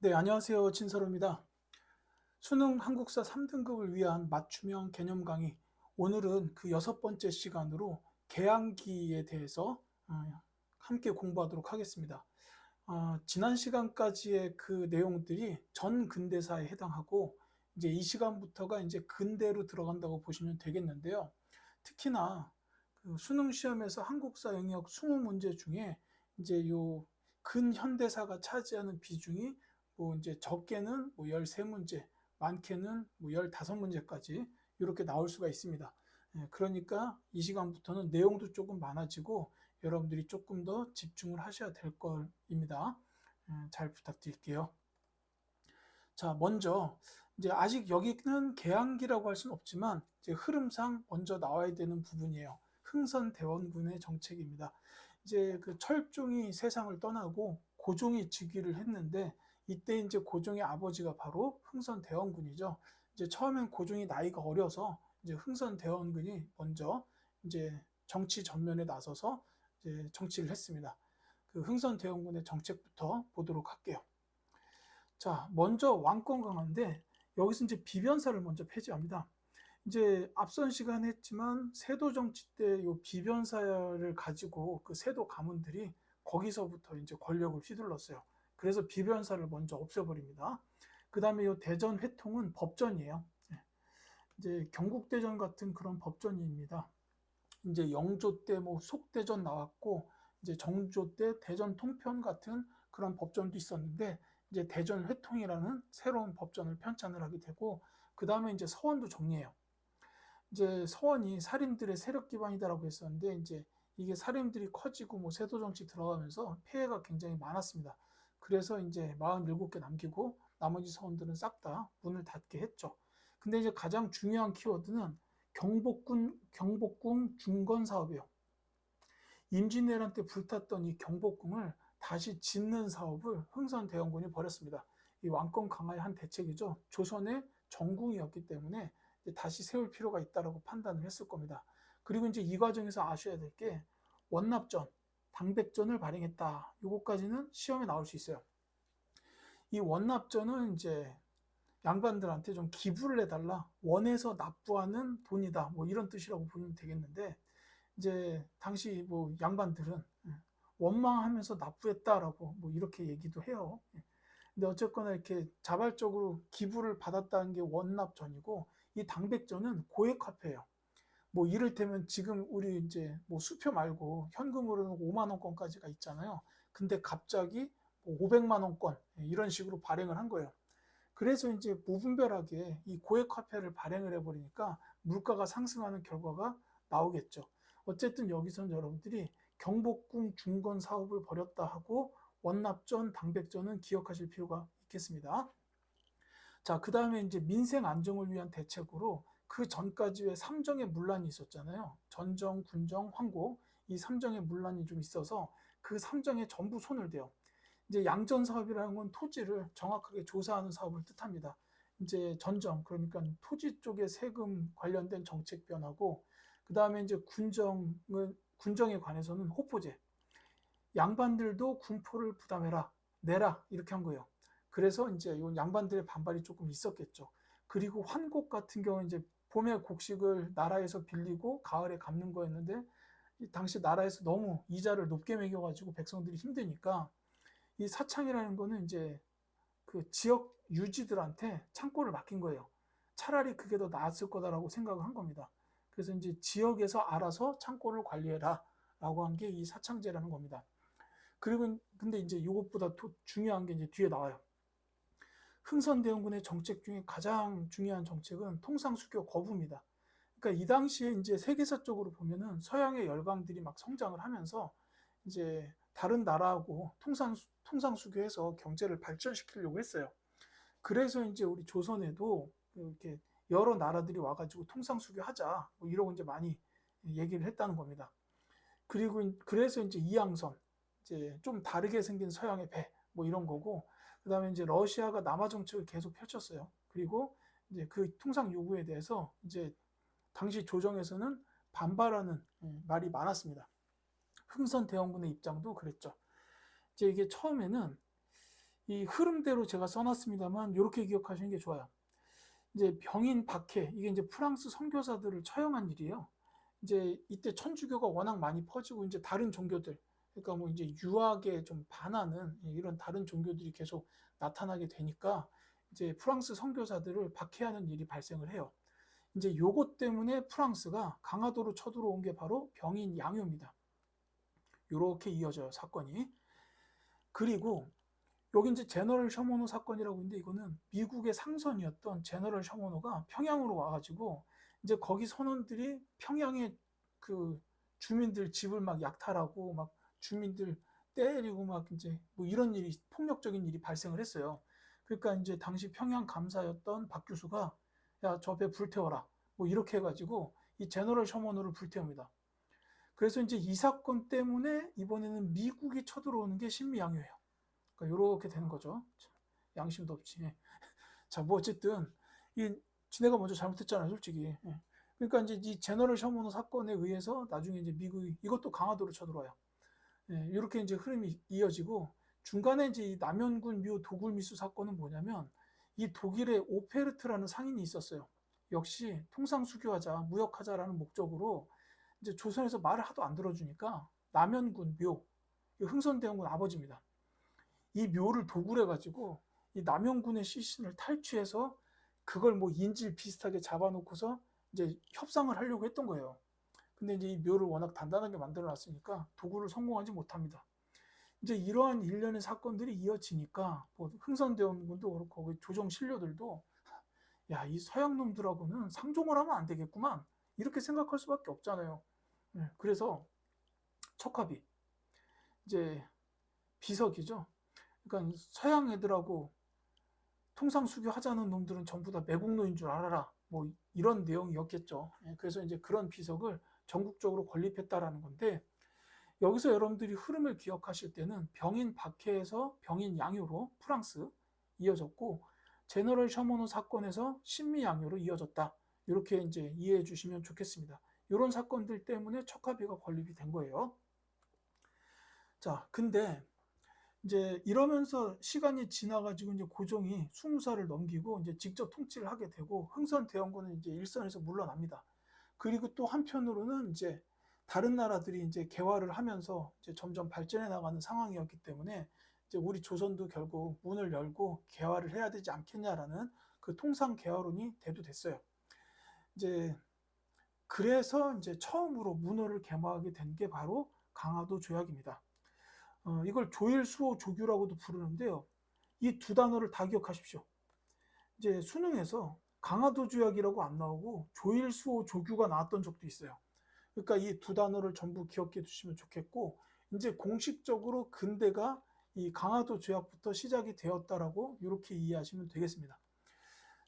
네, 안녕하세요. 진서로입니다. 수능 한국사 3등급을 위한 맞춤형 개념 강의. 오늘은 그 6번째 시간으로 개항기에 대해서 함께 공부하도록 하겠습니다. 지난 시간까지의 그 내용들이 전 근대사에 해당하고 이제 이 시간부터가 이제 근대로 들어간다고 보시면 되겠는데요. 특히나 그 수능 시험에서 한국사 영역 20문제 중에 이제 요 근현대사가 차지하는 비중이 뭐 이제 적게는 뭐 13문제, 많게는 뭐 15문제까지 이렇게 나올 수가 있습니다. 그러니까 이 시간부터는 내용도 조금 많아지고 여러분들이 조금 더 집중을 하셔야 될 겁니다. 잘 부탁드릴게요. 자, 먼저 이제 아직 여기는 개항기라고 할 수는 없지만 이제 흐름상 먼저 나와야 되는 부분이에요. 흥선대원군의 정책입니다. 이제 그 철종이 세상을 떠나고 고종이 즉위를 했는데 이때 이제 고종의 아버지가 바로 흥선대원군이죠. 이제 처음엔 고종이 나이가 어려서 이제 흥선대원군이 먼저 이제 정치 전면에 나서서 이제 정치를 했습니다. 그 흥선대원군의 정책부터 보도록 할게요. 자, 먼저 왕권 강화인데 여기서 이제 비변사를 먼저 폐지합니다. 이제 앞선 시간에 했지만 세도 정치 때 요 비변사를 가지고 그 세도 가문들이 거기서부터 이제 권력을 휘둘렀어요. 그래서 비변사를 먼저 없애버립니다. 그 다음에 요 대전 회통은 법전이에요. 이제 경국대전 같은 그런 법전입니다. 이제 영조 때 뭐 속대전 나왔고 이제 정조 때 대전 통편 같은 그런 법전도 있었는데 이제 대전 회통이라는 새로운 법전을 편찬을 하게 되고 그 다음에 이제 서원도 정리해요. 이제 서원이 살인들의 세력 기반이다라고 했었는데 이제 이게 살인들이 커지고 뭐 세도 정치 들어가면서 폐해가 굉장히 많았습니다. 그래서 이제 47개 남기고 나머지 서원들은 싹 다 문을 닫게 했죠. 근데 이제 가장 중요한 키워드는 경복궁 중건 사업이에요. 임진왜란 때 불탔던 이 경복궁을 다시 짓는 사업을 흥선대원군이 벌였습니다. 이 왕권 강화의 한 대책이죠. 조선의 정궁이었기 때문에 다시 세울 필요가 있다고 판단을 했을 겁니다. 그리고 이제 이 과정에서 아셔야 될 게 원납전, 당백전을 발행했다. 요거까지는 시험에 나올 수 있어요. 이 원납전은 이제 양반들한테 좀 기부를 해달라. 원에서 납부하는 돈이다. 뭐 이런 뜻이라고 보면 되겠는데 이제 당시 뭐 양반들은 원망하면서 납부했다라고 뭐 이렇게 얘기도 해요. 근데 어쨌거나 이렇게 자발적으로 기부를 받았다는 게 원납전이고 이 당백전은 고액화폐예요. 뭐 이를테면 지금 우리 이제 뭐 수표 말고 현금으로는 5만 원권까지가 있잖아요. 근데 갑자기 500만 원권 이런 식으로 발행을 한 거예요. 그래서 이제 무분별하게 이 고액 화폐를 발행을 해버리니까 물가가 상승하는 결과가 나오겠죠. 어쨌든 여기서는 여러분들이 경복궁 중건 사업을 벌였다 하고 원납전, 당백전은 기억하실 필요가 있겠습니다. 자, 그 다음에 이제 민생 안정을 위한 대책으로 그 전까지 왜 삼정의 문란이 있었잖아요. 전정, 군정, 황고 이 삼정의 문란이 좀 있어서 그 삼정에 전부 손을 대요. 이제 양전 사업이라는 건 토지를 정확하게 조사하는 사업을 뜻합니다. 이제 전정 그러니까 토지 쪽에 세금 관련된 정책 변화고 그 다음에 이제 군정에 관해서는 호포제 양반들도 군포를 부담해라 내라 이렇게 한 거예요. 그래서 이제 이 양반들의 반발이 조금 있었겠죠. 그리고 환곡 같은 경우는 이제 봄에 곡식을 나라에서 빌리고 가을에 갚는 거였는데 당시 나라에서 너무 이자를 높게 매겨가지고 백성들이 힘드니까 이 사창이라는 거는 이제 그 지역 유지들한테 창고를 맡긴 거예요. 차라리 그게 더 나았을 거다라고 생각을 한 겁니다. 그래서 이제 지역에서 알아서 창고를 관리해라 라고 한 게 이 사창제라는 겁니다. 그리고 근데 이제 이것보다 중요한 게 이제 뒤에 나와요. 흥선대원군의 정책 중에 가장 중요한 정책은 통상수교 거부입니다. 그러니까 이 당시에 이제 세계사적으로 보면은 서양의 열강들이 막 성장을 하면서 이제 다른 나라하고 통상수교해서 경제를 발전시키려고 했어요. 그래서 이제 우리 조선에도 이렇게 여러 나라들이 와가지고 통상수교하자 뭐 이러고 이제 많이 얘기를 했다는 겁니다. 그리고 그래서 이제 이양선 이제 좀 다르게 생긴 서양의 배 뭐 이런 거고 그다음에 이제 러시아가 남하 정책을 계속 펼쳤어요. 그리고 이제 그 통상 요구에 대해서 이제 당시 조정에서는 반발하는 말이 많았습니다. 흥선대원군의 입장도 그랬죠. 이제 이게 처음에는 이 흐름대로 제가 써놨습니다만 이렇게 기억하시는 게 좋아요. 이제 병인 박해, 이게 이제 프랑스 선교사들을 처형한 일이에요. 이제 이때 천주교가 워낙 많이 퍼지고 이제 다른 종교들, 그러니까 뭐 이제 유학에 좀 반하는 이런 다른 종교들이 계속 나타나게 되니까 이제 프랑스 선교사들을 박해하는 일이 발생을 해요. 이제 요것 때문에 프랑스가 강화도로 쳐들어온 게 바로 병인 양요입니다. 요렇게 이어져요, 사건이. 그리고 여기 이제 제너럴 셔머노 사건이라고 있는데, 이거는 미국의 상선이었던 제너럴 셔머노가 평양으로 와가지고 이제 거기 선원들이 평양에 그 주민들 집을 막 약탈하고 막 주민들 때리고 막 이제 뭐 이런 일이, 폭력적인 일이 발생을 했어요. 그러니까 이제 당시 평양 감사였던 박 교수가 야, 저 배 불태워라 뭐 이렇게 해가지고 이 제너럴 셔머노를 불태웁니다. 그래서 이제 이 사건 때문에 이번에는 미국이 쳐들어오는 게 신미양요예요. 그러니까 이렇게 되는 거죠. 양심도 없지. 자, 뭐 어쨌든 이 지네가 먼저 잘못했잖아요, 솔직히. 그러니까 이제 이 제너럴 셔머노 사건에 의해서 나중에 이제 미국이 이것도 강화도로 쳐들어와요. 이렇게 이제 흐름이 이어지고, 중간에 이제 이 남연군 묘 도굴미수 사건은 뭐냐면, 이 독일의 오페르트라는 상인이 있었어요. 역시 통상수교하자, 무역하자라는 목적으로 이제 조선에서 말을 하도 안 들어주니까 남연군 묘, 흥선대원군 아버지입니다. 이 묘를 도굴해가지고 이 남영군의 시신을 탈취해서 그걸 뭐 인질 비슷하게 잡아놓고서 이제 협상을 하려고 했던 거예요. 근데 이제 이 묘를 워낙 단단하게 만들어 놨으니까 도굴을 성공하지 못합니다. 이제 이러한 일련의 사건들이 이어지니까 뭐 흥선대원군도 그렇고 조정 신료들도 야, 이 서양 놈들하고는 상종을 하면 안 되겠구만, 이렇게 생각할 수밖에 없잖아요. 그래서 척합이 이제 비석이죠. 그러니까 서양 애들하고 통상수교 하자는 놈들은 전부 다 매국노인 줄 알아라, 뭐 이런 내용이었겠죠. 그래서 이제 그런 비석을 전국적으로 건립했다라는 건데, 여기서 여러분들이 흐름을 기억하실 때는 병인 박해에서 병인 양요로 프랑스 이어졌고, 제너럴 셔머노 사건에서 신미 양요로 이어졌다, 이렇게 이제 이해해 주시면 좋겠습니다. 이런 사건들 때문에 척하비가 건립이 된 거예요. 자, 근데 이제 이러면서 시간이 지나가지고 이제 고종이 20살을 넘기고 이제 직접 통치를 하게 되고, 흥선대원군은 이제 일선에서 물러납니다. 그리고 또 한편으로는 이제 다른 나라들이 이제 개화를 하면서 이제 점점 발전해 나가는 상황이었기 때문에 이제 우리 조선도 결국 문을 열고 개화를 해야 되지 않겠냐라는 그 통상 개화론이 대두됐어요. 이제 그래서 이제 처음으로 문호를 개화하게 된 게 바로 강화도 조약입니다. 이걸 조일, 수호, 조규라고도 부르는데요. 이 두 단어를 다 기억하십시오. 이제 수능에서 강화도 조약이라고 안 나오고 조일, 수호, 조규가 나왔던 적도 있어요. 그러니까 이 두 단어를 전부 기억해 두시면 좋겠고, 이제 공식적으로 근대가 이 강화도 조약부터 시작이 되었다라고 이렇게 이해하시면 되겠습니다.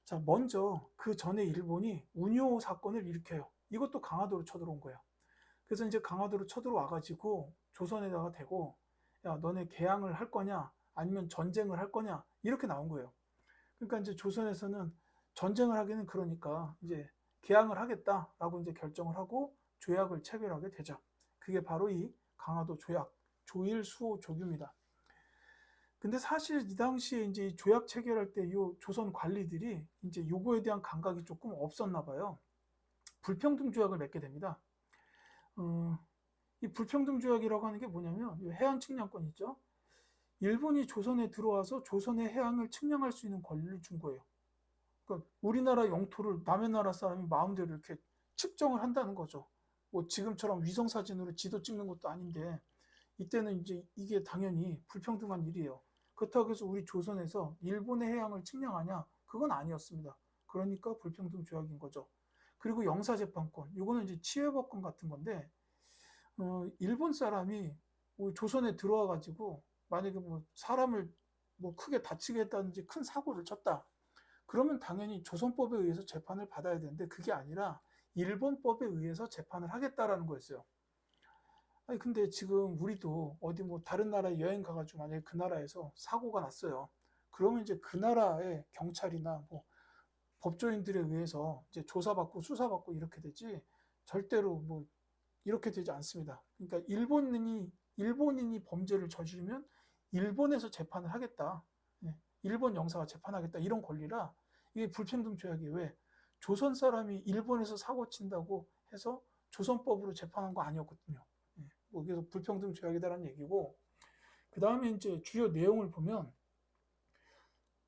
자, 먼저 그 전에 일본이 운요 사건을 일으켜요. 이것도 강화도로 쳐들어온 거예요. 그래서 이제 강화도로 쳐들어와가지고 조선에다가 대고, 야, 너네 개항을 할 거냐 아니면 전쟁을 할 거냐, 이렇게 나온 거예요. 그러니까 이제 조선에서는 전쟁을 하기는 그러니까 이제 개항을 하겠다라고 이제 결정을 하고 조약을 체결하게 되죠. 그게 바로 이 강화도 조약, 조일, 수호, 조규입니다. 근데 사실 이 당시에 이제 조약 체결할 때 요 조선 관리들이 이제 요거에 대한 감각이 조금 없었나 봐요. 불평등 조약을 맺게 됩니다. 이 불평등 조약이라고 하는 게 뭐냐면, 해안 측량권 있죠. 일본이 조선에 들어와서 조선의 해양을 측량할 수 있는 권리를 준 거예요. 그러니까 우리나라 영토를 남의 나라 사람이 마음대로 이렇게 측정을 한다는 거죠. 뭐 지금처럼 위성 사진으로 지도 찍는 것도 아닌데, 이때는 이제 이게 당연히 불평등한 일이에요. 그렇다고 해서 우리 조선에서 일본의 해양을 측량하냐? 그건 아니었습니다. 그러니까 불평등 조약인 거죠. 그리고 영사재판권, 이거는 이제 치외법권 같은 건데, 일본 사람이 조선에 들어와 가지고 만약에 뭐 사람을 뭐 크게 다치게 했다든지 큰 사고를 쳤다, 그러면 당연히 조선법에 의해서 재판을 받아야 되는데, 그게 아니라 일본법에 의해서 재판을 하겠다라는 거였어요. 아니 근데 지금 우리도 어디 뭐 다른 나라에 여행 가가지고 만약에 그 나라에서 사고가 났어요. 그러면 이제 그 나라의 경찰이나 뭐 법조인들에 의해서 이제 조사받고 수사받고 이렇게 되지, 절대로 뭐 이렇게 되지 않습니다. 그러니까 일본인이 범죄를 저지르면 일본에서 재판을 하겠다, 일본 영사가 재판하겠다 이런 권리라 이게 불평등 조약이 왜 조선 사람이 일본에서 사고 친다고 해서 조선법으로 재판한 거 아니었거든요. 뭐 그래서 불평등 조약이다라는 얘기고 그 다음에 이제 주요 내용을 보면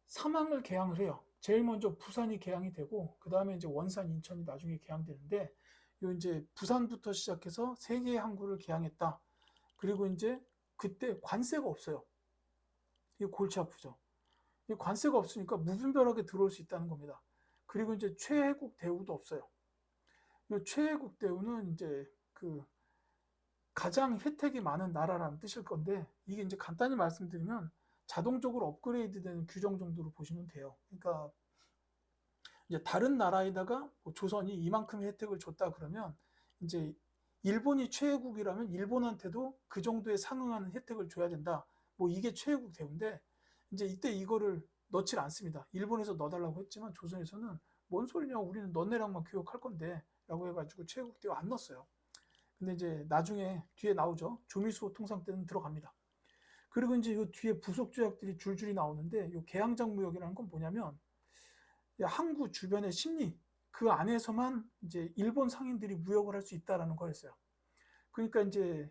사망을 개항을 해요. 제일 먼저 부산이 개항이 되고 그 다음에 이제 원산, 인천이 나중에 개항되는데 요 이제 부산부터 시작해서 세 개의 항구를 개항했다. 그리고 이제 그때 관세가 없어요. 이게 골치 아프죠. 이 관세가 없으니까 무분별하게 들어올 수 있다는 겁니다. 그리고 이제 최혜국 대우도 없어요. 이 최혜국 대우는 이제 그 가장 혜택이 많은 나라라는 뜻일 건데 이게 이제 간단히 말씀드리면 자동적으로 업그레이드되는 규정 정도로 보시면 돼요. 그러니까 이제 다른 나라에다가 뭐 조선이 이만큼의 혜택을 줬다 그러면 이제 일본이 최혜국이라면 일본한테도 그 정도에 상응하는 혜택을 줘야 된다. 뭐 이게 최혜국 대우인데 이제 이때 이거를 넣질 않습니다. 일본에서 넣어달라고 했지만 조선에서는 뭔 소리냐 우리는 너네랑만 교역할 건데 라고 해가지고 최혜국 대우 안 넣었어요. 근데 이제 나중에 뒤에 나오죠. 조미수호 통상 때는 들어갑니다. 그리고 이제 이 뒤에 부속 조약들이 줄줄이 나오는데 이 개항장 무역이라는 건 뭐냐면 항구 주변의 심리 그 안에서만 이제 일본 상인들이 무역을 할 수 있다라는 거였어요. 그러니까 이제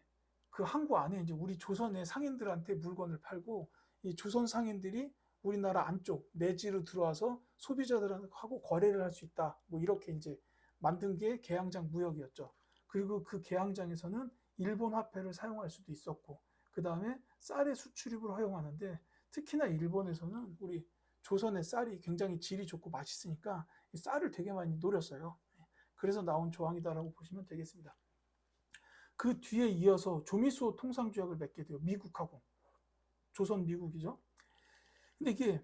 그 항구 안에 이제 우리 조선의 상인들한테 물건을 팔고 이 조선 상인들이 우리나라 안쪽 내지로 들어와서 소비자들하고 거래를 할 수 있다. 뭐 이렇게 이제 만든 게 개항장 무역이었죠. 그리고 그 개항장에서는 일본 화폐를 사용할 수도 있었고 그 다음에 쌀의 수출입을 허용하는데 특히나 일본에서는 우리 조선의 쌀이 굉장히 질이 좋고 맛있으니까 쌀을 되게 많이 노렸어요. 그래서 나온 조항이다라고 보시면 되겠습니다. 그 뒤에 이어서 조미수호 통상조약을 맺게 돼요. 미국하고. 조선 미국이죠. 근데 이게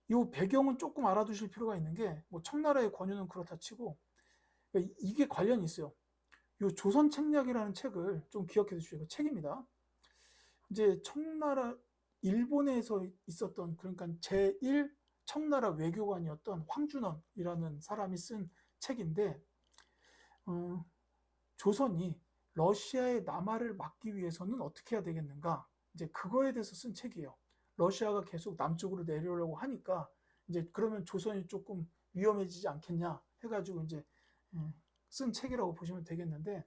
이 배경은 조금 알아두실 필요가 있는 게 뭐 청나라의 권유는 그렇다 치고 이게 관련이 있어요. 이 조선 책략이라는 책을 좀 기억해 두시고 책입니다. 이제 청나라 일본에서 있었던 그러니까 제1 청나라 외교관이었던 황준원이라는 사람이 쓴 책인데 조선이 러시아의 남하를 막기 위해서는 어떻게 해야 되겠는가 이제 그거에 대해서 쓴 책이에요. 러시아가 계속 남쪽으로 내려오려고 하니까 이제 그러면 조선이 조금 위험해지지 않겠냐 해가지고 이제 쓴 책이라고 보시면 되겠는데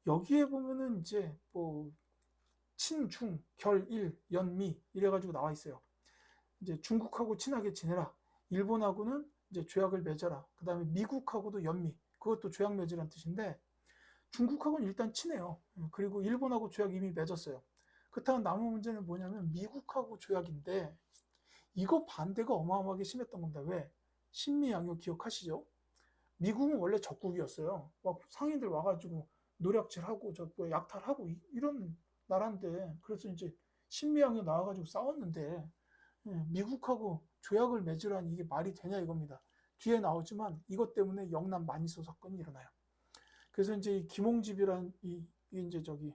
여기에 보면은 이제 뭐 친중, 결일, 연미 이래가지고 나와 있어요. 이제 중국하고 친하게 지내라. 일본하고는 이제 조약을 맺어라. 그 다음에 미국하고도 연미. 그것도 조약 맺으라는 뜻인데 중국하고는 일단 친해요. 그리고 일본하고 조약 이미 맺었어요. 그렇다면 남은 문제는 뭐냐면 미국하고 조약인데 이거 반대가 어마어마하게 심했던 겁니다. 왜? 신미양요 기억하시죠? 미국은 원래 적국이었어요. 막 상인들 와가지고 노략질하고 저 약탈하고 이런 나라인데 그래서 이제 신미양요 나와가지고 싸웠는데 미국하고 조약을 맺으라니 이게 말이 되냐 이겁니다. 뒤에 나오지만 이것 때문에 영남 만이소 사건이 일어나요. 그래서 이제 이 김홍집이란 이제 저기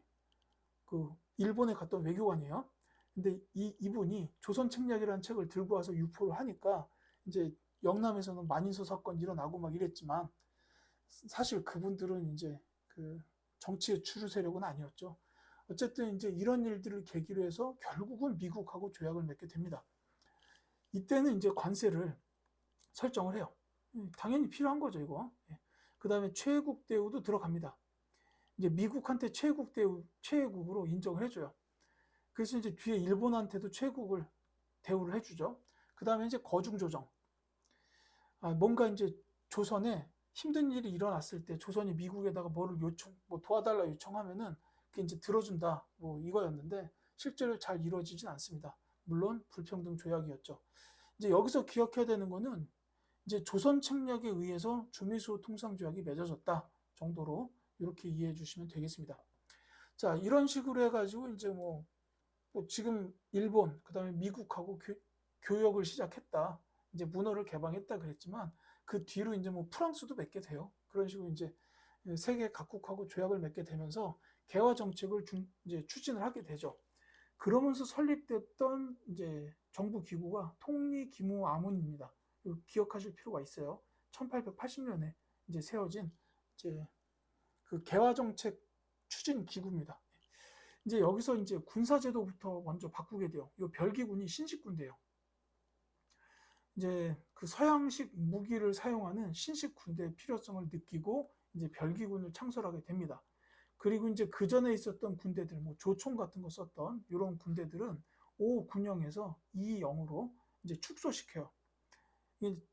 그 일본에 갔던 외교관이에요. 근데 이분이 조선 책략이라는 책을 들고 와서 유포를 하니까 이제 영남에서는 만인소 사건 일어나고 막 이랬지만 사실 그분들은 이제 그 정치의 주류 세력은 아니었죠. 어쨌든 이제 이런 일들을 계기로 해서 결국은 미국하고 조약을 맺게 됩니다. 이때는 이제 관세를 설정을 해요. 당연히 필요한 거죠, 이거. 그 다음에 최혜국 대우도 들어갑니다. 이제 미국한테 최혜국으로 인정을 해줘요. 그래서 이제 뒤에 일본한테도 최혜국을 대우를 해주죠. 그 다음에 이제 거중조정. 뭔가 이제 조선에 힘든 일이 일어났을 때 조선이 미국에다가 뭐를 뭐 도와달라 요청하면은 그게 이제 들어준다. 뭐 이거였는데 실제로 잘 이루어지진 않습니다. 물론 불평등 조약이었죠. 이제 여기서 기억해야 되는 거는 이제 조선 책략에 의해서 조미수호 통상조약이 맺어졌다 정도로 이렇게 이해해 주시면 되겠습니다. 자, 이런 식으로 해가지고 이제 뭐 지금 일본, 그 다음에 미국하고 교역을 시작했다. 이제 문호를 개방했다 그랬지만 그 뒤로 이제 뭐 프랑스도 맺게 돼요. 그런 식으로 이제 세계 각국하고 조약을 맺게 되면서 개화 정책을 이제 추진을 하게 되죠. 그러면서 설립됐던 이제 정부 기구가 통리기무아문입니다. 기억하실 필요가 있어요. 1880년에 이제 세워진 이제 그 개화 정책 추진 기구입니다. 이제 여기서 이제 군사제도부터 먼저 바꾸게 돼요. 이 별기군이 신식군대예요. 이제 그 서양식 무기를 사용하는 신식 군대의 필요성을 느끼고 이제 별기군을 창설하게 됩니다. 그리고 이제 그 전에 있었던 군대들, 뭐 조총 같은 거 썼던 이런 군대들은 5군형에서 2영으로 이제 축소시켜요.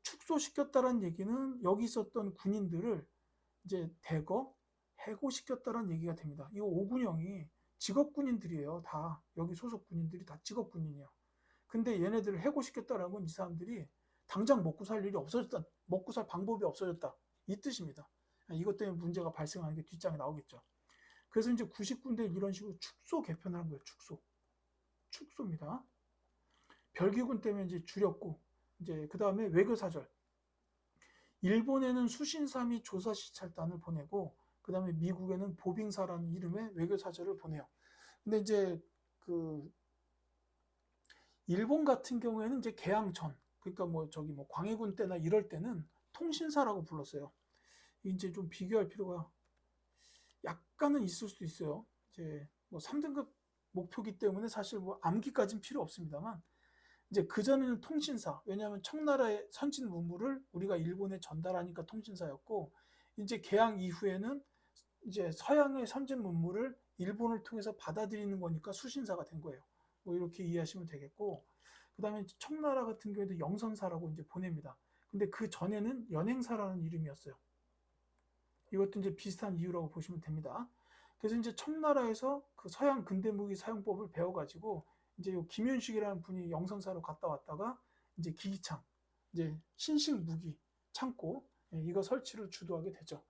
축소시켰다는 얘기는 여기 있었던 군인들을 이제 대거 해고시켰다는 얘기가 됩니다. 이 5군형이 직업군인들이에요. 다 여기 소속 군인들이 다 직업군인이에요. 근데 얘네들을 해고시켰다는 건 이 사람들이 당장 먹고 살 일이 없어졌다, 먹고 살 방법이 없어졌다, 이 뜻입니다. 이것 때문에 문제가 발생하는 게 뒷장에 나오겠죠. 그래서 이제 90군대를 이런 식으로 축소 개편하는 거예요. 축소입니다. 별기군 때문에 이제 줄였고, 이제 그 다음에 외교사절. 일본에는 수신사 및 조사시찰단을 보내고, 그 다음에 미국에는 보빙사라는 이름의 외교사절을 보내요. 근데 이제 그 일본 같은 경우에는 이제 개항전, 그러니까 뭐 저기 뭐 광해군 때나 이럴 때는 통신사라고 불렀어요. 이제 좀 비교할 필요가 약간은 있을 수도 있어요. 이제 뭐 3등급 목표기 때문에 사실 뭐 암기까지는 필요 없습니다만, 이제 그전에는 통신사, 왜냐하면 청나라의 선진 문물을 우리가 일본에 전달하니까 통신사였고, 이제 개항 이후에는 이제 서양의 선진 문물을 일본을 통해서 받아들이는 거니까 수신사가 된 거예요. 뭐 이렇게 이해하시면 되겠고, 그 다음에 청나라 같은 경우에도 영선사라고 이제 보냅니다. 근데 그 전에는 연행사라는 이름이었어요. 이것도 이제 비슷한 이유라고 보시면 됩니다. 그래서 이제 청나라에서 그 서양 근대무기 사용법을 배워가지고 이제 요 김윤식이라는 분이 영선사로 갔다 왔다가 이제 기기창, 이제 신식 무기 창고, 이거 설치를 주도하게 되죠.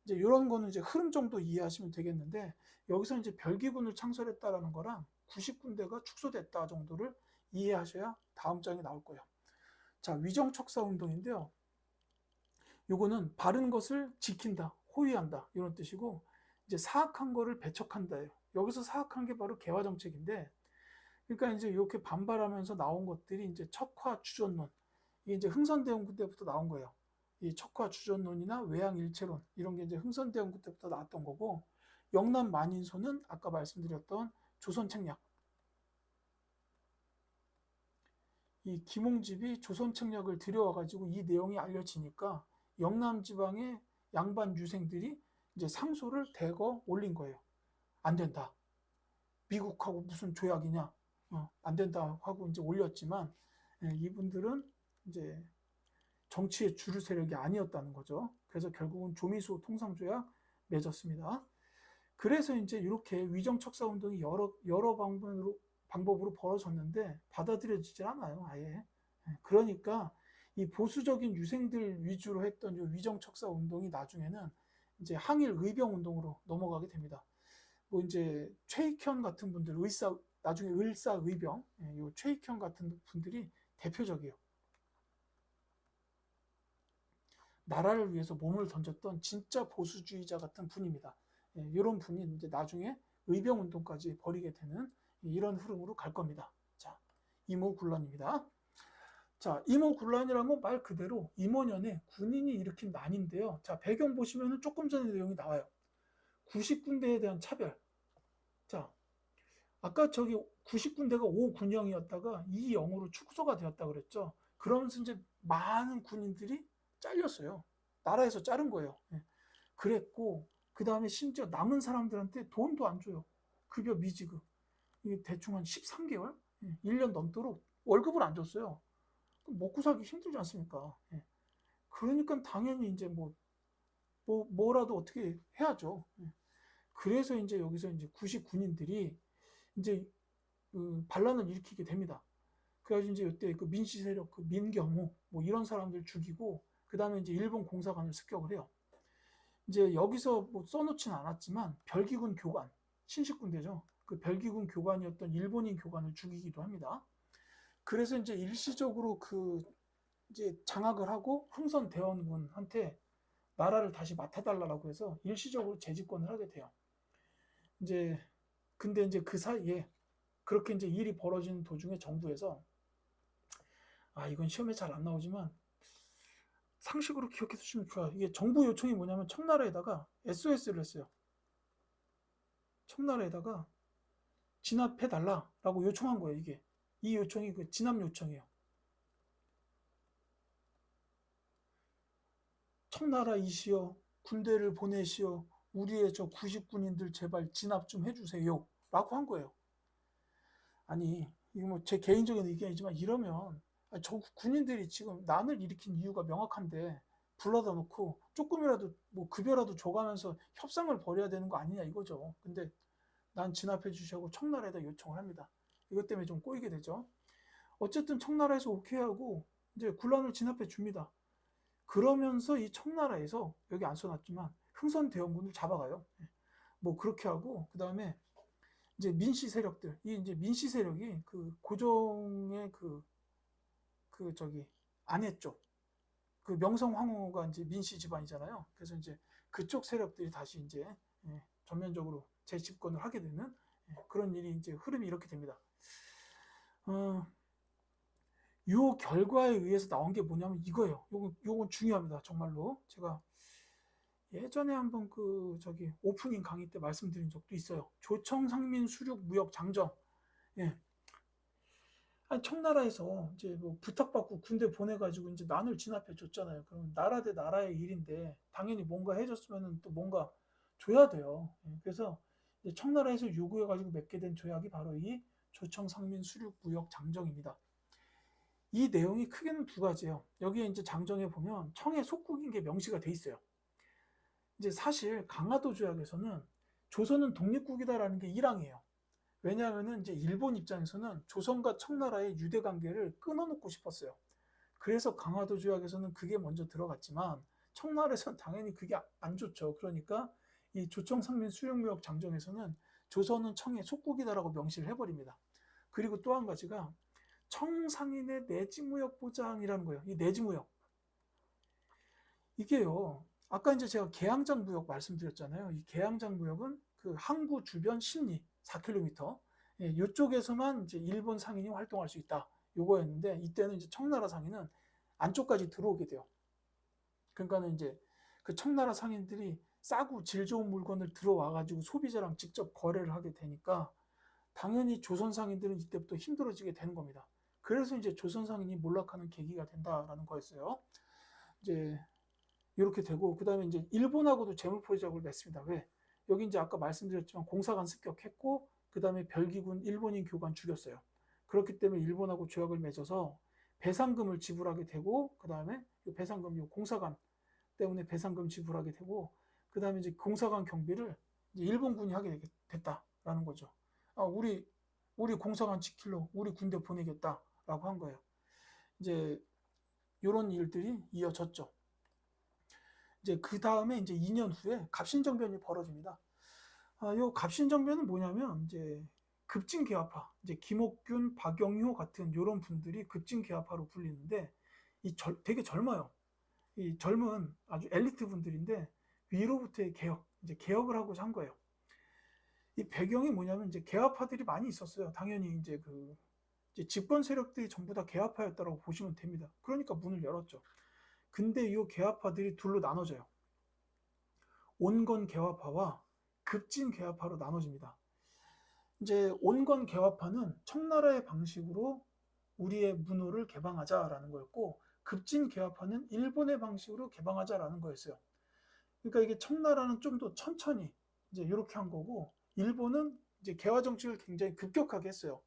이제 이런 거는 이제 흐름 정도 이해하시면 되겠는데, 여기서 이제 별기군을 창설했다라는 거랑 90군대가 축소됐다 정도를 이해하셔야 다음 장에 나올 거예요. 자, 위정척사 운동인데요. 요거는 바른 것을 지킨다, 호위한다 이런 뜻이고, 이제 사악한 거를 배척한다예요. 여기서 사악한 게 바로 개화 정책인데, 그러니까 이제 이렇게 반발하면서 나온 것들이 이제 척화 주전론, 이게 이제 흥선대원군 때부터 나온 거예요. 이 척화 주전론이나 외양일체론 이런 게 이제 흥선대원군 때부터 나왔던 거고, 영남 만인소는 아까 말씀드렸던 조선책략, 이 김홍집이 조선책략을 들여와가지고 이 내용이 알려지니까 영남 지방의 양반 유생들이 이제 상소를 대거 올린 거예요. 안 된다. 미국하고 무슨 조약이냐? 안 된다 하고 이제 올렸지만, 이분들은 이제 정치의 주류 세력이 아니었다는 거죠. 그래서 결국은 조미수 통상조약 맺었습니다. 그래서 이제 이렇게 위정척사 운동이 여러 방법으로 벌어졌는데 받아들여지질 않아요, 아예. 그러니까 이 보수적인 유생들 위주로 했던 이 위정척사 운동이 나중에는 이제 항일 의병 운동으로 넘어가게 됩니다. 뭐 이제 최익현 같은 분들, 나중에 을사 의병, 이 최익현 같은 분들이 대표적이에요. 나라를 위해서 몸을 던졌던 진짜 보수주의자 같은 분입니다. 이런 분이 이제 나중에 의병 운동까지 벌이게 되는 이런 흐름으로 갈 겁니다. 자, 이모군란입니다. 자, 이모군란이라는 건 말 그대로 임원연에 군인이 일으킨 난인데요. 자, 배경 보시면 조금 전에 내용이 나와요. 90군대에 대한 차별. 자, 아까 저기 90군대가 5군형이었다가 2영으로 축소가 되었다 그랬죠. 그러면서 이제 많은 군인들이 잘렸어요. 나라에서 자른 거예요. 그랬고, 그 다음에 심지어 남은 사람들한테 돈도 안 줘요. 급여 미지급. 이게 대충 한 13개월? 1년 넘도록 월급을 안 줬어요. 먹고 살기 힘들지 않습니까? 그러니까 당연히 이제 뭐라도 어떻게 해야죠. 그래서 이제 여기서 이제 90군인들이 이제 반란을 일으키게 됩니다. 그래가지고 이제 이때 그 민씨 세력, 그 민경호, 뭐 이런 사람들 죽이고, 그 다음에 이제 일본 공사관을 습격을 해요. 이제 여기서 뭐 써놓지는 않았지만, 별기군 교관, 신식군대죠. 그 별기군 교관이었던 일본인 교관을 죽이기도 합니다. 그래서 이제 일시적으로 그 이제 장악을 하고 흥선대원군한테 나라를 다시 맡아달라고 해서 일시적으로 재집권을 하게 돼요. 이제 근데 이제 그 사이에 그렇게 이제 일이 벌어지는 도중에 정부에서, 이건 시험에 잘 안 나오지만 상식으로 기억해 두시면 좋아요. 이게 정부 요청이 뭐냐면 청나라에다가 SOS를 했어요. 청나라에다가 진압해달라라고 요청한 거예요. 이게 이 요청이 그 진압 요청이에요. 청나라이시여 군대를 보내시어 우리의 저 90군인들 제발 진압 좀 해주세요 라고 한 거예요. 아니 이거 뭐 제 개인적인 의견이지만 이러면 저 군인들이 지금 난을 일으킨 이유가 명확한데 불러다 놓고 조금이라도 뭐 급여라도 줘가면서 협상을 벌여야 되는 거 아니냐 이거죠. 근데 난 진압해 주시라고 청나라에다 요청을 합니다. 이것 때문에 좀 꼬이게 되죠. 어쨌든 청나라에서 오케이 하고 이제 군란을 진압해 줍니다. 그러면서 이 청나라에서 여기 안 써놨지만 흥선대원군을 잡아가요. 뭐 그렇게 하고 그 다음에 이제 민씨 세력들 이 이제 민씨 세력이 그 고종의 그 저기 아내 쪽 그 명성황후가 이제 민씨 집안이잖아요. 그래서 이제 그쪽 세력들이 다시 이제 전면적으로 재집권을 하게 되는 그런 일이 이제 흐름이 이렇게 됩니다. 요 결과에 의해서 나온 게 뭐냐면 이거예요. 요건 중요합니다. 정말로 제가 예전에 한번 그 저기 오프닝 강의 때 말씀드린 적도 있어요. 조청 상민 수륙 무역 장정. 예. 아니 청나라에서 이제 뭐 부탁받고 군대 보내가지고 이제 난을 진압해 줬잖아요. 그럼 나라 대 나라의 일인데 당연히 뭔가 해줬으면 또 뭔가 줘야 돼요. 예. 그래서 청나라에서 요구해가지고 맺게 된 조약이 바로 이 조청 상민 수륙 무역 장정입니다. 이 내용이 크게는 두 가지예요. 여기에 이제 장정에 보면 청의 속국인 게 명시가 돼 있어요. 이제 사실 강화도 조약에서는 조선은 독립국이다라는 게 1항이에요. 왜냐하면은 이제 일본 입장에서는 조선과 청나라의 유대 관계를 끊어놓고 싶었어요. 그래서 강화도 조약에서는 그게 먼저 들어갔지만 청나라에서는 당연히 그게 안 좋죠. 그러니까 이 조청 상민 수용무역 장정에서는 조선은 청의 속국이다라고 명시를 해버립니다. 그리고 또 한 가지가 청상인의 내지무역 보장이라는 거예요. 이 내지무역 이게요. 아까 이제 제가 계양장 무역 말씀드렸잖아요. 이 계양장 무역은 그 항구 주변 10리 4km 이쪽에서만 이제 일본 상인이 활동할 수 있다. 요거였는데 이때는 이제 청나라 상인은 안쪽까지 들어오게 돼요. 그러니까는 이제 그 청나라 상인들이 싸고 질 좋은 물건을 들어와 가지고 소비자랑 직접 거래를 하게 되니까 당연히 조선 상인들은 이때부터 힘들어지게 되는 겁니다. 그래서 이제 조선 상인이 몰락하는 계기가 된다라는 거였어요. 이제 이렇게 되고 그다음에 이제 일본하고도 재물포기작을 맺습니다. 왜? 여기 이제 아까 말씀드렸지만 공사관 습격했고 그다음에 별기군 일본인 교관 죽였어요. 그렇기 때문에 일본하고 조약을 맺어서 배상금을 지불하게 되고 그다음에 배상금 요 공사관 때문에 배상금 지불하게 되고 그다음에 이제 공사관 경비를 이제 일본군이 하게 됐다라는 거죠. 아, 우리 공사관 지킬러 우리 군대 보내겠다라고 한 거예요. 이제 이런 일들이 이어졌죠. 이제 그 다음에 이제 2년 후에 갑신정변이 벌어집니다. 요 갑신정변은 뭐냐면 이제 급진개화파, 이제 김옥균, 박영효 같은 이런 분들이 급진개화파로 불리는데 되게 젊어요. 이 젊은 아주 엘리트 분들인데 위로부터의 개혁, 이제 개혁을 하고자 한 거예요. 이 배경이 뭐냐면 이제 개화파들이 많이 있었어요. 당연히 이제 이제 집권 세력들이 전부 다 개화파였다고 보시면 됩니다. 그러니까 문을 열었죠. 근데 이 개화파들이 둘로 나눠져요. 온건 개화파와 급진 개화파로 나눠집니다. 이제 온건 개화파는 청나라의 방식으로 우리의 문호를 개방하자라는 거였고 급진 개화파는 일본의 방식으로 개방하자라는 거였어요. 그러니까 이게 청나라는 좀 더 천천히 이제 이렇게 한 거고 일본은 이제 개화 정책을 굉장히 급격하게 했어요.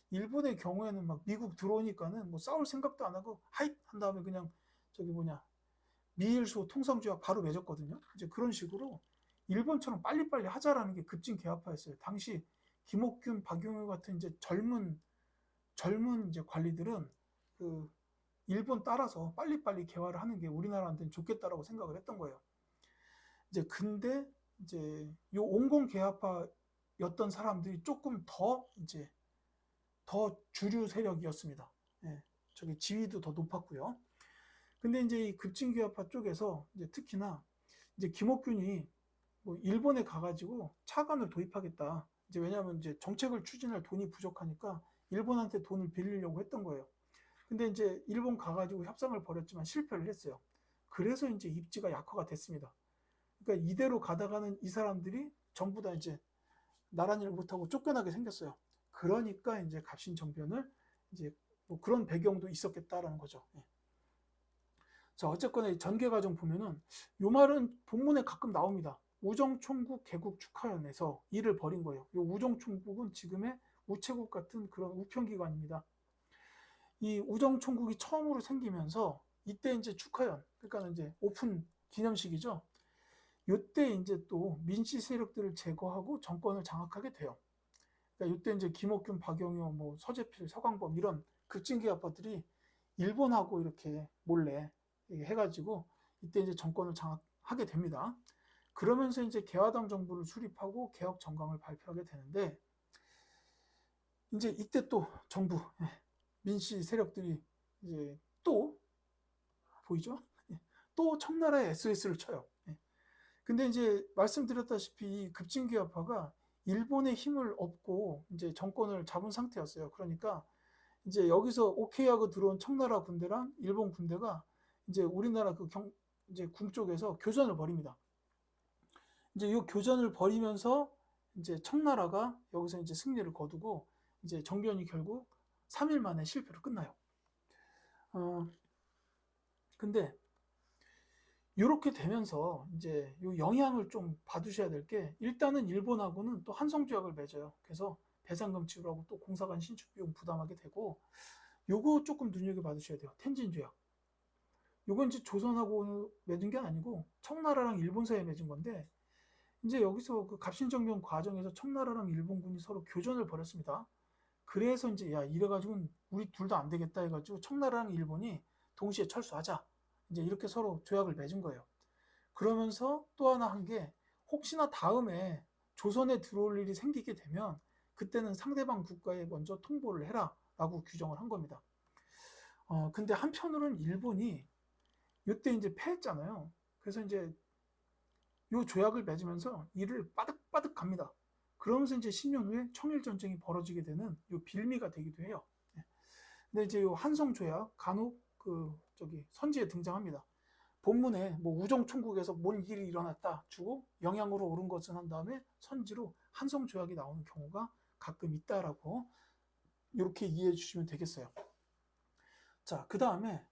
일본의 경우에는 막 미국 들어오니까는 뭐 싸울 생각도 안 하고 하잇 한 다음에 그냥 저기 뭐냐 미일소 통상조약 바로 맺었거든요. 이제 그런 식으로 일본처럼 빨리빨리 하자라는 게 급진 개화파였어요. 당시 김옥균, 박용효 같은 이제 젊은 이제 관리들은 그 일본 따라서 빨리빨리 개화를 하는 게 우리나라한테는 좋겠다라고 생각을 했던 거예요. 이제 근데 이제 요 온건 개화파였던 사람들이 조금 더 이제 더 주류 세력이었습니다. 예, 저기 지위도 더 높았고요. 근데 이제 이 급진개화파 쪽에서 이제 특히나 이제 김옥균이 뭐 일본에 가가지고 차관을 도입하겠다. 이제 왜냐하면 이제 정책을 추진할 돈이 부족하니까 일본한테 돈을 빌리려고 했던 거예요. 근데 이제 일본 가가지고 협상을 벌였지만 실패를 했어요. 그래서 이제 입지가 약화가 됐습니다. 그러니까 이대로 가다가는 이 사람들이 전부 다 이제 나란 일 못하고 쫓겨나게 생겼어요. 그러니까 이제 갑신정변을 이제 뭐 그런 배경도 있었겠다라는 거죠. 예. 자, 어쨌거나 이 전개과정 보면은 요 말은 본문에 가끔 나옵니다. 우정총국 개국 축하연에서 일을 벌인 거예요. 이 우정총국은 지금의 우체국 같은 그런 우편기관입니다. 이 우정총국이 처음으로 생기면서 이때 이제 축하연, 그러니까 이제 오픈 기념식이죠. 이때 이제 또 민씨 세력들을 제거하고 정권을 장악하게 돼요. 그러니까 이때 이제 김옥균, 박영효, 뭐 서재필, 서광범 이런 급진기아파들이 일본하고 이렇게 몰래 해가지고 이때 이제 정권을 장악하게 됩니다. 그러면서 이제 개화당 정부를 수립하고 개혁 정강을 발표하게 되는데 이제 이때 또 정부 민씨 세력들이 이제 또 보이죠? 또 청나라에 SOS를 쳐요. 근데 이제 말씀드렸다시피 이 급진기아파가 일본의 힘을 얻고 이제 정권을 잡은 상태였어요. 그러니까 이제 여기서 오케이 하고 들어온 청나라 군대랑 일본 군대가 이제 우리나라 이제 궁 쪽에서 교전을 벌입니다. 이제 이 교전을 벌이면서 이제 청나라가 여기서 이제 승리를 거두고 이제 정변이 결국 3일 만에 실패로 끝나요. 근데 이렇게 되면서 이제 이 영향을 좀 받으셔야 될 게 일단은 일본하고는 또 한성조약을 맺어요. 그래서 배상금 지불하고 또 공사관 신축 비용 부담하게 되고 요거 조금 눈여겨 받으셔야 돼요. 텐진조약. 요건 이제 조선하고 맺은 게 아니고 청나라랑 일본 사이에 맺은 건데 이제 여기서 그 갑신정변 과정에서 청나라랑 일본군이 서로 교전을 벌였습니다. 그래서 이제 야 이래가지고는 우리 둘 다 안 되겠다 해가지고 청나라랑 일본이 동시에 철수하자. 이제 이렇게 서로 조약을 맺은 거예요. 그러면서 또 하나 한 게 혹시나 다음에 조선에 들어올 일이 생기게 되면 그때는 상대방 국가에 먼저 통보를 해라 라고 규정을 한 겁니다. 근데 한편으로는 일본이 이때 이제 패했잖아요. 그래서 이제 이 조약을 맺으면서 이를 빠득빠득 갑니다. 그러면서 이제 10년 후에 청일전쟁이 벌어지게 되는 이 빌미가 되기도 해요. 근데 이제 이 한성조약 간혹 선지에 등장합니다. 본문에 뭐 우정총국에서 뭔 일이 일어났다 주고 영향으로 오른 것은 한 다음에 선지로 한성조약이 나오는 경우가 가끔 있다라고 이렇게 이해해 주시면 되겠어요. 자, 그 다음에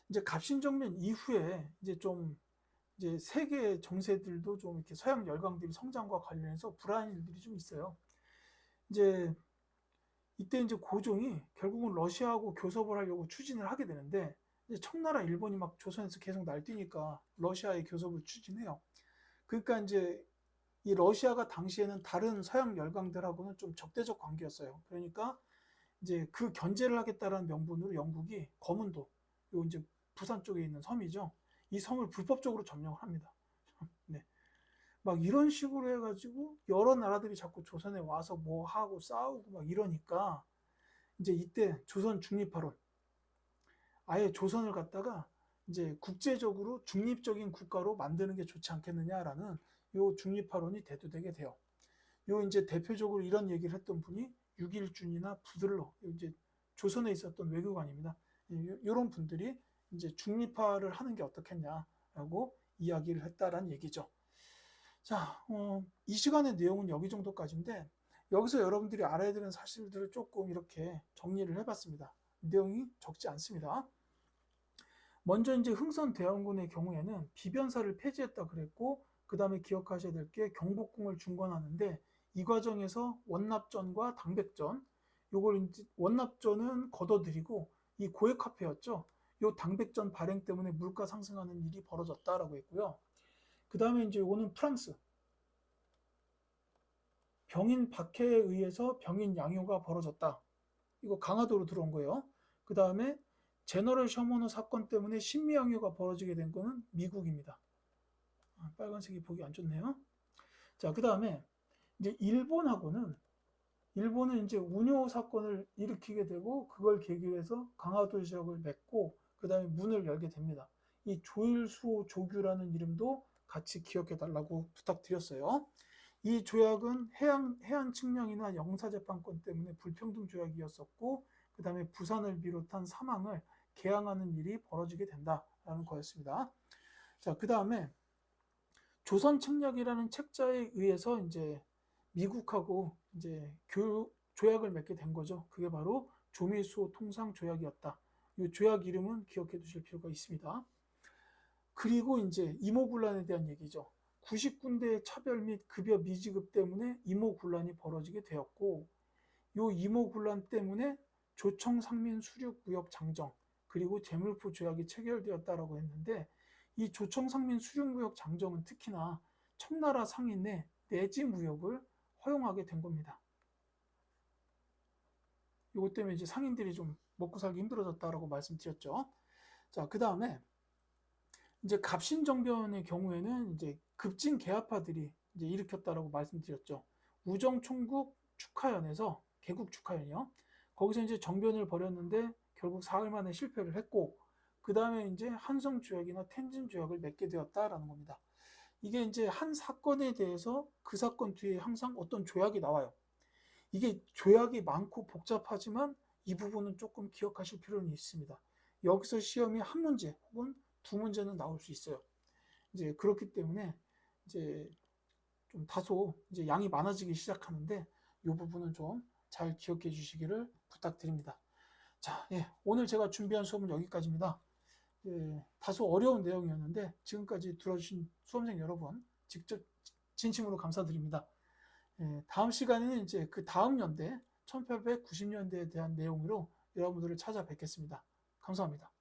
이제 갑신정변 이후에 이제 세계 정세들도 좀 이렇게 서양 열강들이 성장과 관련해서 불안한 일들이 좀 있어요. 이제 이때 이제 고종이 결국은 러시아하고 교섭을 하려고 추진을 하게 되는데 이제 청나라 일본이 막 조선에서 계속 날뛰니까 러시아의 교섭을 추진해요. 그러니까 이제 이 러시아가 당시에는 다른 서양 열강들하고는 좀 적대적 관계였어요. 그러니까 이제 그 견제를 하겠다라는 명분으로 영국이 거문도, 요 이제 부산 쪽에 있는 섬이죠. 이 섬을 불법적으로 점령을 합니다. 네. 막 이런 식으로 해가지고 여러 나라들이 자꾸 조선에 와서 뭐 하고 싸우고 막 이러니까 이제 이때 조선 중립화론, 아예 조선을 갖다가 이제 국제적으로 중립적인 국가로 만드는 게 좋지 않겠느냐라는 요 중립화론이 대두되게 돼요. 요 이제 대표적으로 이런 얘기를 했던 분이 육일준이나 부들러, 이제 조선에 있었던 외교관입니다. 이런 분들이 이제 중립화를 하는 게 어떻겠냐라고 이야기를 했다라는 얘기죠. 자, 이 시간의 내용은 여기 정도까지인데 여기서 여러분들이 알아야 되는 사실들을 조금 이렇게 정리를 해봤습니다. 내용이 적지 않습니다. 먼저 이제 흥선대원군의 경우에는 비변사를 폐지했다 그랬고 그 다음에 기억하셔야 될 게 경복궁을 중건하는데 이 과정에서 원납전과 당백전, 요걸 이제 원납전은 걷어들이고 이 고액화폐였죠. 요 당백전 발행 때문에 물가 상승하는 일이 벌어졌다라고 했고요. 그 다음에 이제 요거는 프랑스 병인 박해에 의해서 병인 양요가 벌어졌다. 이거 강화도로 들어온 거예요. 그 다음에 제너럴 셔머너 사건 때문에 신미양요가 벌어지게 된 거는 미국입니다. 빨간색이 보기 안 좋네요. 자, 그 다음에 이제 일본은 이제 운요 사건을 일으키게 되고 그걸 계기로 해서 강화도 지역을 맺고 그 다음에 문을 열게 됩니다. 이 조일수호 조규라는 이름도 같이 기억해 달라고 부탁드렸어요. 이 조약은 해안 측량이나 영사재판권 때문에 불평등 조약이었었고 그 다음에 부산을 비롯한 사망을 개항하는 일이 벌어지게 된다라는 거였습니다. 자, 그 다음에 조선 책략이라는 책자에 의해서 이제 미국하고 이제 조약을 맺게 된 거죠. 그게 바로 조미수호 통상조약이었다. 이 조약 이름은 기억해 두실 필요가 있습니다. 그리고 이제 임오군란에 대한 얘기죠. 90군데의 차별 및 급여 미지급 때문에 임오군란이 벌어지게 되었고, 이 임오군란 때문에 조청상민 수륙구역 장정 그리고 재물포 조약이 체결되었다라고 했는데, 이 조청상민 수륙구역 장정은 특히나 청나라 상인의 내지 무역을 허용하게 된 겁니다. 이것 때문에 이제 상인들이 좀 먹고 살기 힘들어졌다라고 말씀드렸죠. 자, 그 다음에 이제 갑신정변의 경우에는 이제 급진 개화파들이 이제 일으켰다라고 말씀드렸죠. 우정총국 축하연에서 개국 축하연이요. 거기서 이제 정변을 벌였는데 결국 사흘 만에 실패를 했고, 그 다음에 이제 한성 조약이나 텐진 조약을 맺게 되었다라는 겁니다. 이게 이제 한 사건에 대해서 그 사건 뒤에 항상 어떤 조약이 나와요. 이게 조약이 많고 복잡하지만 이 부분은 조금 기억하실 필요는 있습니다. 여기서 시험이 한 문제 혹은 두 문제는 나올 수 있어요. 이제 그렇기 때문에 이제 좀 다소 이제 양이 많아지기 시작하는데 이 부분은 좀 잘 기억해 주시기를 부탁드립니다. 자, 예, 오늘 제가 준비한 수업은 여기까지입니다. 예, 다소 어려운 내용이었는데 지금까지 들어주신 수험생 여러분 직접 진심으로 감사드립니다. 예, 다음 시간에는 이제 그 다음 연대 1890년대에 대한 내용으로 여러분들을 찾아뵙겠습니다. 감사합니다.